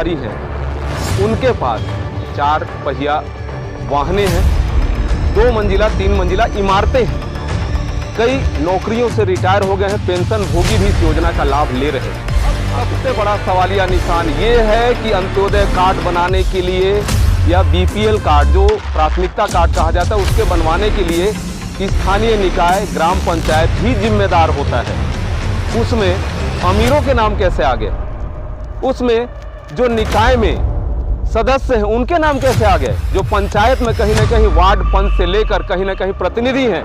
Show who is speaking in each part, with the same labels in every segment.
Speaker 1: कार्डधारी हैं उनके पास 4 पहिया वाहने हैं, 2 मंजिला 3 मंजिला इमारतें हैं, कई नौकरियों से रिटायर हो गए हैं, पेंशन भोगी भी इस योजना का लाभ ले रहे हैं। सबसे बड़ा सवालिया निशान ये है कि अंत्योदय कार्ड बनाने के लिए या बीपीएल कार्ड जो प्राथमिकता कार्ड कहा जाता है उसके बनवाने के लिए स्थानीय निकाय ग्राम पंचायत ही जिम्मेदार होता है। उसमें अमीरों के नाम कैसे आ गए, उसमें जो निकाय में सदस्य हैं उनके नाम कैसे आ गए, जो पंचायत में कहीं ना कहीं वार्ड पंच से लेकर कहीं ना कहीं प्रतिनिधि हैं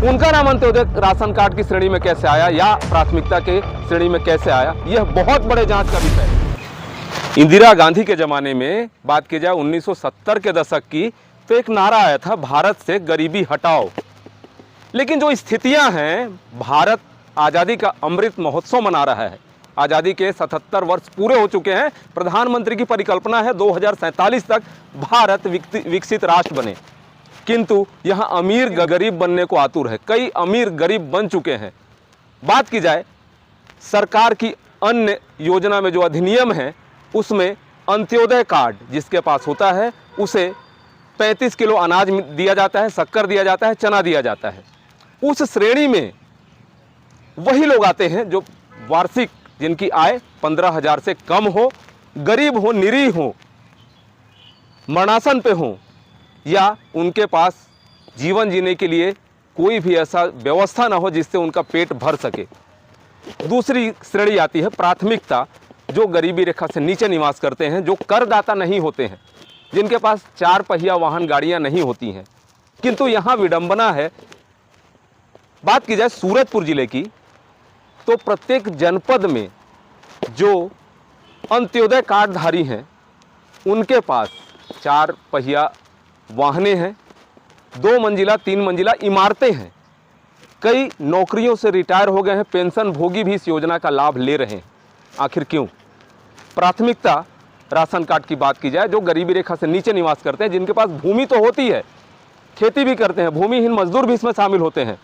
Speaker 1: उनका नाम अंत्योदय राशन कार्ड की श्रेणी में कैसे आया या प्राथमिकता के श्रेणी में कैसे आया, यह बहुत बड़े जांच का विषय है। इंदिरा गांधी के ज़माने में बात की जाए 1970 के दशक की, तो एक नारा आया था भारत से गरीबी हटाओ। लेकिन जो स्थितियां हैं, भारत आज़ादी का अमृत महोत्सव मना रहा है, आज़ादी के 77 वर्ष पूरे हो चुके हैं, प्रधानमंत्री की परिकल्पना है 2047 तक भारत विकसित राष्ट्र बने, किंतु यहाँ अमीर गरीब बनने को आतुर है, कई अमीर गरीब बन चुके हैं। बात की जाए सरकार की अन्य योजना में जो अधिनियम है उसमें अंत्योदय कार्ड जिसके पास होता है उसे 35 किलो अनाज दिया जाता है, शक्कर दिया जाता है, चना दिया जाता है। उस श्रेणी में वही लोग आते हैं जो वार्षिक जिनकी आय 15,000 से कम हो, गरीब हो, निरीह हो, मरणासन पे हो या उनके पास जीवन जीने के लिए कोई भी ऐसा व्यवस्था ना हो जिससे उनका पेट भर सके। दूसरी श्रेणी आती है प्राथमिकता, जो गरीबी रेखा से नीचे निवास करते हैं, जो करदाता नहीं होते हैं, जिनके पास 4 पहिया वाहन गाड़ियां नहीं होती हैं। किंतु यहाँ विडंबना है, बात की जाए सूरजपुर जिले की, तो प्रत्येक जनपद में जो अंत्योदय कार्डधारी हैं उनके पास 4 पहिया वाहने हैं, 2 मंजिला 3 मंजिला इमारतें हैं, कई नौकरियों से रिटायर हो गए हैं, पेंशन भोगी भी इस योजना का लाभ ले रहे हैं। आखिर क्यों? प्राथमिकता राशन कार्ड की बात की जाए, जो गरीबी रेखा से नीचे निवास करते हैं, जिनके पास भूमि तो होती है, खेती भी करते हैं, भूमिहीन मजदूर भी इसमें शामिल होते हैं,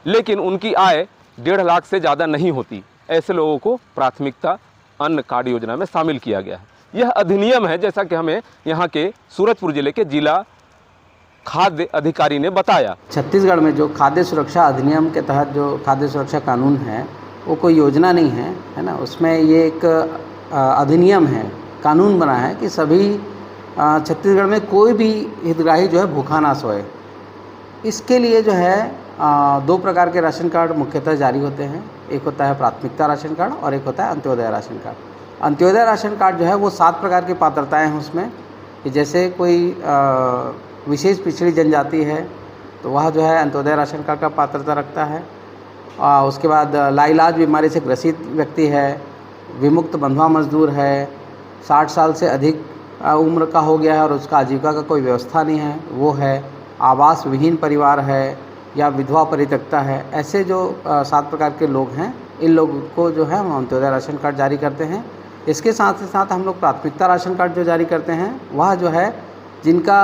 Speaker 1: लेकिन उनकी आय 1.5 लाख से ज़्यादा नहीं होती, ऐसे लोगों को प्राथमिकता अन्न कार्ड योजना में शामिल किया गया है। यह अधिनियम है, जैसा कि हमें यहाँ के सूरजपुर जिले के जिला खाद्य अधिकारी ने बताया।
Speaker 2: छत्तीसगढ़ में जो खाद्य सुरक्षा अधिनियम के तहत जो खाद्य सुरक्षा कानून है वो कोई योजना नहीं है, है ना। उसमें ये एक अधिनियम है, कानून बना है कि सभी छत्तीसगढ़ में कोई भी हितग्राही जो है भूखा ना सोए। इसके लिए जो है 2 प्रकार के राशन कार्ड मुख्यतः जारी होते हैं, एक होता है प्राथमिकता राशन कार्ड और एक होता है Antyodaya ration card. Antyodaya ration card जो है वो 7 प्रकार की पात्रताएं हैं उसमें, कि जैसे कोई विशेष पिछड़ी जनजाति है तो वह जो है अंत्योदय राशन कार्ड का पात्रता रखता है। उसके बाद लाइलाज बीमारी से ग्रसित व्यक्ति है, विमुक्त बंधुआ मजदूर है, 60 साल से अधिक उम्र का हो गया है और उसका आजीविका का कोई व्यवस्था नहीं है वो है, आवास विहीन परिवार है या विधवा परित्यक्ता है। ऐसे जो 7 प्रकार के लोग हैं, इन लोगों को जो है हम अंत्योदय राशन कार्ड जारी करते हैं। इसके साथ ही साथ हम लोग प्राथमिकता राशन कार्ड जो जारी करते हैं वह जो है जिनका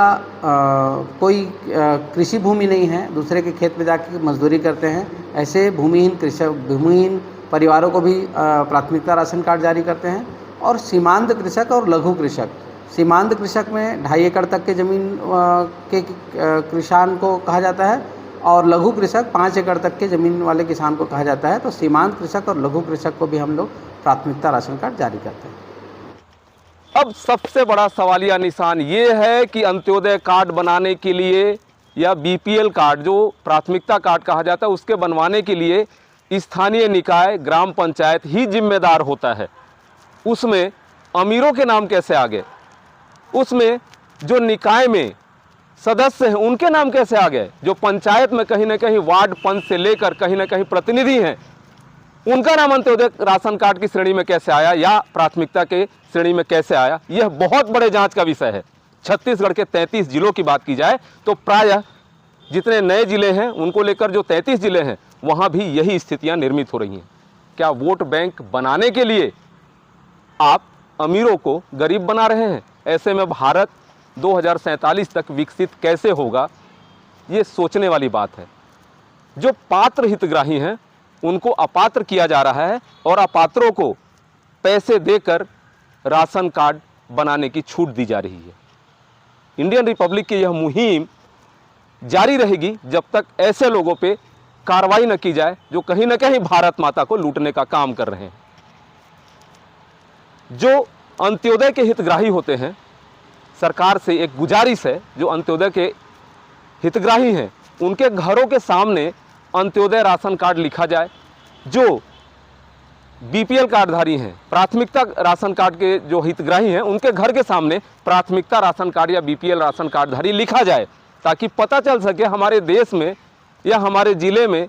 Speaker 2: कोई कृषि भूमि नहीं है, दूसरे के खेत में जाकर मजदूरी करते हैं, ऐसे भूमिहीन परिवारों को भी प्राथमिकता राशन कार्ड जारी करते हैं। और सीमांत कृषक और लघु कृषक, सीमांत कृषक में 2.5 एकड़ तक के ज़मीन के किसान को कहा जाता है और लघु कृषक 5 एकड़ तक के ज़मीन वाले किसान को कहा जाता है। तो सीमांत कृषक और लघु कृषक को भी हम लोग प्राथमिकता राशन कार्ड जारी करते हैं।
Speaker 1: अब सबसे बड़ा सवालिया निशान ये है कि अंत्योदय कार्ड बनाने के लिए या बीपीएल कार्ड जो प्राथमिकता कार्ड कहा जाता है उसके बनवाने के लिए स्थानीय निकाय ग्राम पंचायत ही जिम्मेदार होता है। उसमें अमीरों के नाम कैसे आ गए, उसमें जो निकाय में सदस्य हैं उनके नाम कैसे आ गए, जो पंचायत में कहीं ना कहीं वार्ड पंच से लेकर कहीं ना कहीं प्रतिनिधि हैं उनका नाम अंत्योदय राशन कार्ड की श्रेणी में कैसे आया या प्राथमिकता के श्रेणी में कैसे आया, यह बहुत बड़े जांच का विषय है। छत्तीसगढ़ के 33 जिलों की बात की जाए तो प्रायः जितने नए जिले हैं उनको लेकर जो 33 जिले हैं वहाँ भी यही स्थितियाँ निर्मित हो रही हैं। क्या वोट बैंक बनाने के लिए आप अमीरों को गरीब बना रहे हैं? ऐसे में भारत 2047 तक विकसित कैसे होगा, ये सोचने वाली बात है। जो पात्र हितग्राही हैं उनको अपात्र किया जा रहा है और अपात्रों को पैसे देकर राशन कार्ड बनाने की छूट दी जा रही है। इंडियन रिपब्लिक की यह मुहिम जारी रहेगी जब तक ऐसे लोगों पे कार्रवाई न की जाए जो कहीं ना कहीं भारत माता को लूटने का काम कर रहे हैं। जो अंत्योदय के हितग्राही होते हैं, सरकार से एक गुजारिश है, जो अंत्योदय के हितग्राही हैं उनके घरों के सामने अंत्योदय राशन कार्ड लिखा जाए। जो बीपीएल कार्डधारी हैं, प्राथमिकता राशन कार्ड के जो हितग्राही हैं, उनके घर के सामने प्राथमिकता राशन कार्ड या बीपीएल राशन कार्डधारी लिखा जाए, ताकि पता चल सके हमारे देश में या हमारे ज़िले में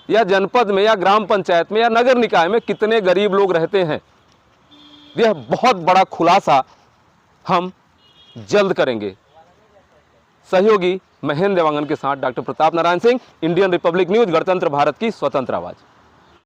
Speaker 1: या जनपद में या ग्राम पंचायत में या नगर निकाय में कितने गरीब लोग रहते हैं। यह बहुत बड़ा खुलासा हम जल्द करेंगे। सहयोगी महेंद्र देवांगन के साथ doctor Pratap Narayan Singh, Indian Republic news, गणतंत्र भारत की स्वतंत्र आवाज़।